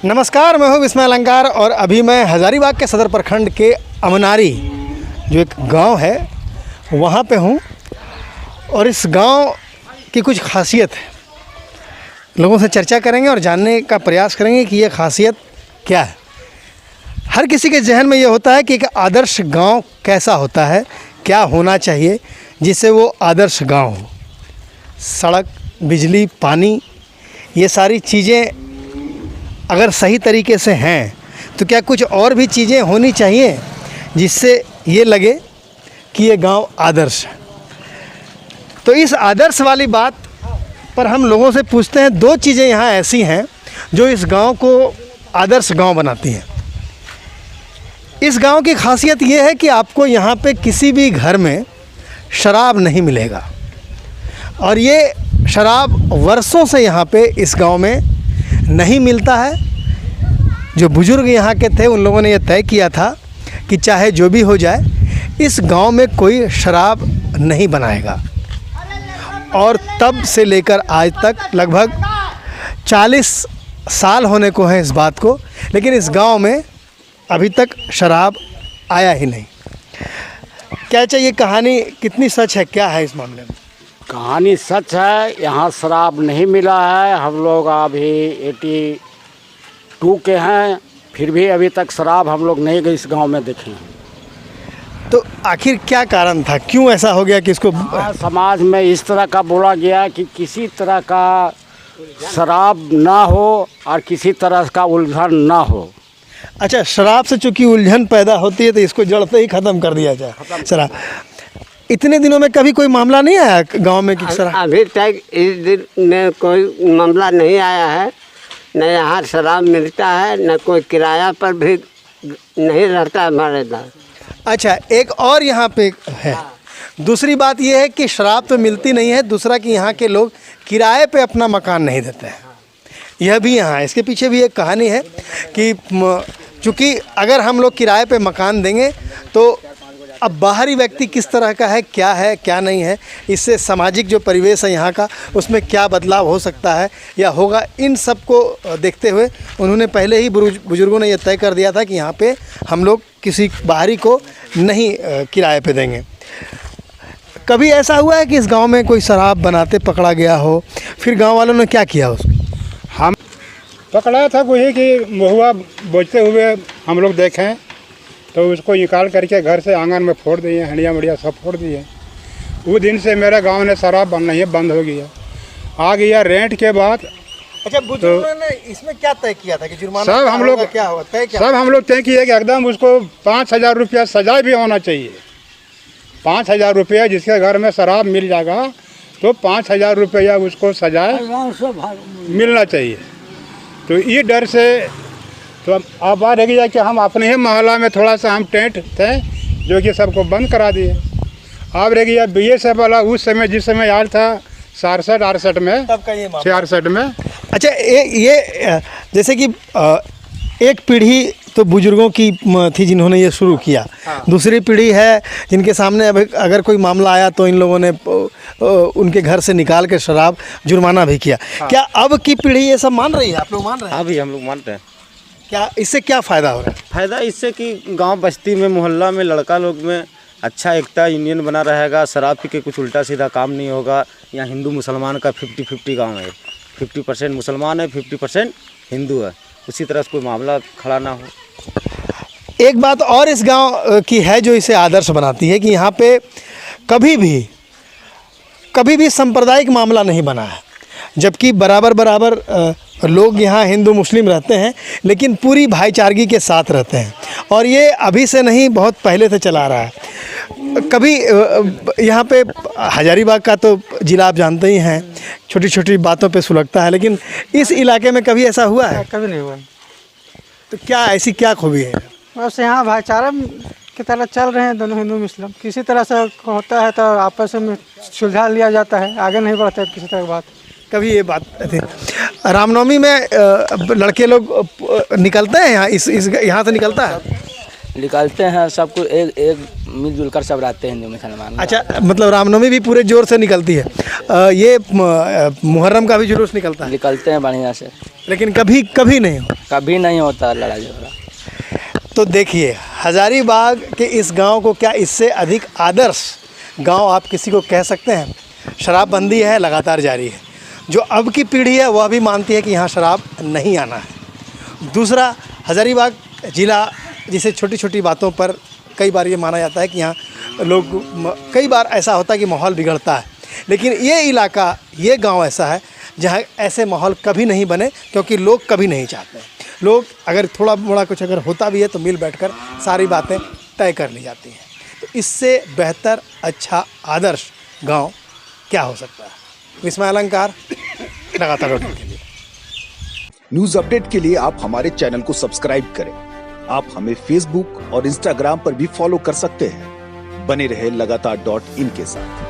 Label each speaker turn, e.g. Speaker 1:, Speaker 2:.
Speaker 1: नमस्कार, मैं हूँ विस्मय अलंकार और अभी मैं हज़ारीबाग के सदर प्रखंड के अमनारी जो एक गांव है वहाँ पे हूँ और इस गांव की कुछ खासियत है। लोगों से चर्चा करेंगे और जानने का प्रयास करेंगे कि ये खासियत क्या है। हर किसी के जहन में ये होता है कि एक आदर्श गांव कैसा होता है, क्या होना चाहिए जिससे वो आदर्श गांव हो। सड़क, बिजली, पानी, ये सारी चीज़ें अगर सही तरीके से हैं तो क्या कुछ और भी चीज़ें होनी चाहिए जिससे ये लगे कि ये गांव आदर्श है। तो इस आदर्श वाली बात पर हम लोगों से पूछते हैं। दो चीज़ें यहाँ ऐसी हैं जो इस गांव को आदर्श गांव बनाती हैं। इस गांव की खासियत ये है कि आपको यहाँ पे किसी भी घर में शराब नहीं मिलेगा और ये शराब वर्षों से यहाँ पे इस गांव में नहीं मिलता है। जो बुज़ुर्ग यहाँ के थे उन लोगों ने ये तय किया था कि चाहे जो भी हो जाए इस गांव में कोई शराब नहीं बनाएगा और तब से लेकर आज तक लगभग 40 साल होने को हैं इस बात को, लेकिन इस गांव में अभी तक शराब आया ही नहीं। क्या चाहिए, कहानी कितनी सच है, क्या है इस मामले में?
Speaker 2: कहानी सच है, यहाँ शराब नहीं मिला है। हम लोग अभी 82 के हैं, फिर भी अभी तक शराब हम लोग नहीं गए इस गांव में देखे।
Speaker 1: तो आखिर क्या कारण था, क्यों ऐसा हो गया कि इसको
Speaker 2: समाज में इस तरह का बोला गया कि किसी तरह का शराब ना हो और किसी तरह का उलझन ना हो।
Speaker 1: अच्छा, शराब से चूँकि उलझन पैदा होती है तो इसको जड़ से ही ख़त्म कर दिया जाए। शराब इतने दिनों में कभी कोई मामला नहीं आया गांव में कि शराब?
Speaker 3: अभी तक इस दिन में कोई मामला नहीं आया है। न यहाँ शराब मिलता है, न कोई किराया पर भी नहीं रहता हमारे पास।
Speaker 1: अच्छा, एक और यहाँ पे है। दूसरी बात ये है कि शराब तो मिलती नहीं है, दूसरा कि यहाँ के लोग किराए पे अपना मकान नहीं देते हैं। यह भी यहाँ है, इसके पीछे भी एक कहानी है कि चूँकि अगर हम लोग किराए पे मकान देंगे तो अब बाहरी व्यक्ति किस तरह का है, क्या नहीं है, इससे सामाजिक जो परिवेश है यहाँ का उसमें क्या बदलाव हो सकता है या होगा, इन सब को देखते हुए उन्होंने पहले ही बुजुर्गों ने यह तय कर दिया था कि यहाँ पे हम लोग किसी बाहरी को नहीं किराए पे देंगे। कभी ऐसा हुआ है कि इस गांव में कोई शराब बनाते पकड़ा गया हो, फिर गांव वालों ने क्या किया उसको?
Speaker 4: हम पकड़ा था कोई कि महुआ बेचते हुए हम लोग देखें तो उसको निकाल करके घर से आंगन में फोड़ दिए, हंडिया मड़िया सब फोड़ दिए। उस दिन से मेरे गांव ने शराब बनना ही बंद हो गया। आ गया रेंट के बाद।
Speaker 1: अच्छा, बुजुर्गों ने इसमें क्या तय किया था कि जुर्माना
Speaker 4: सब हम लोग
Speaker 1: क्या होगा, तय क्या?
Speaker 4: सब हम लोग तय किए कि एकदम उसको 5,000 रुपया सजा भी होना चाहिए। 5,000 रुपया जिसके घर में शराब मिल जाएगा तो 5,000 रुपया उसको सजाए मिलना चाहिए। तो ये डर से तो अब बात रह गया कि हम अपने ही मोहल्ला में थोड़ा सा हम टेंट थे जो कि सबको बंद करा दिए। अब रह गया BSF वाला उस समय जिस समय आया था 67-68 में,
Speaker 1: तब का ये मामला
Speaker 4: 66 में। अच्छा,
Speaker 1: ये जैसे कि एक पीढ़ी तो बुजुर्गों की थी जिन्होंने ये शुरू किया। दूसरी पीढ़ी है जिनके सामने अब अगर कोई मामला आया तो इन लोगों ने उनके घर से निकाल के शराब जुर्माना भी किया। क्या अब की पीढ़ी ये सब मान रही है? आप लोग मान रहे हैं?
Speaker 5: अभी हम लोग मानते हैं।
Speaker 1: क्या इससे क्या फ़ायदा हो रहा है?
Speaker 5: फ़ायदा इससे कि गांव बस्ती में, मोहल्ला में, लड़का लोग में अच्छा एकता यूनियन बना रहेगा। शराब पी के कुछ उल्टा सीधा काम नहीं होगा। यहाँ हिंदू मुसलमान का 50-50 गांव है। 50% मुसलमान है, 50% हिंदू है। उसी तरह से कोई मामला खड़ा ना हो।
Speaker 1: एक बात और इस गांव की है जो इसे आदर्श बनाती है कि यहाँ पे कभी भी सांप्रदायिक मामला नहीं बना है। जबकि बराबर लोग यहाँ हिंदू मुस्लिम रहते हैं लेकिन पूरी भाईचारगी के साथ रहते हैं और ये अभी से नहीं, बहुत पहले से चला रहा है। कभी यहाँ पे हज़ारीबाग का तो जिला आप जानते ही हैं, छोटी छोटी बातों पे सुलगता है, लेकिन इस इलाके में कभी ऐसा हुआ है?
Speaker 6: कभी नहीं हुआ।
Speaker 1: तो क्या ऐसी क्या खूबी है?
Speaker 6: बस यहाँ भाईचारा की तरह चल रहे हैं दोनों हिंदू मुस्लिम। किसी तरह से होता है तो आपस में सुलझा लिया जाता है, आगे नहीं बढ़ता किसी तरह की बात।
Speaker 1: कभी ये बात थी रामनवमी में लड़के लोग निकलते हैं यहाँ, इस यहाँ से निकलता है?
Speaker 7: निकलते हैं, सब कुछ एक मिलजुल कर सब रहते हैं हिंदू मुसलमान।
Speaker 1: अच्छा, मतलब रामनवमी भी पूरे जोर से निकलती है। ये मुहर्रम का भी जुलूस निकलता है?
Speaker 7: निकलते हैं बढ़िया से।
Speaker 1: लेकिन कभी कभी नहीं हो।
Speaker 7: कभी नहीं होता लड़ाई झगड़ा।
Speaker 1: तो देखिए हज़ारीबाग के इस गांव को क्या इससे अधिक आदर्श गांव आप किसी को कह सकते हैं? शराबबंदी है, लगातार जारी है। जो अब की पीढ़ी है वह भी मानती है कि यहाँ शराब नहीं आना है। दूसरा, हज़ारीबाग ज़िला जिसे छोटी छोटी बातों पर कई बार ये माना जाता है कि यहाँ कई बार ऐसा होता है कि माहौल बिगड़ता है, लेकिन ये इलाका, ये गांव ऐसा है जहाँ ऐसे माहौल कभी नहीं बने, क्योंकि लोग कभी नहीं चाहते। लोग अगर थोड़ा मोड़ा कुछ अगर होता भी है तो मिल बैठकर सारी बातें तय कर ली जाती हैं। तो इससे बेहतर, अच्छा, आदर्श गांव क्या हो सकता है? विस्मय अलंकार, लगातार के लिए।
Speaker 8: न्यूज अपडेट के लिए आप हमारे चैनल को सब्सक्राइब करें। आप हमें फेसबुक और इंस्टाग्राम पर भी फॉलो कर सकते हैं। बने रहे लगातार.in के साथ।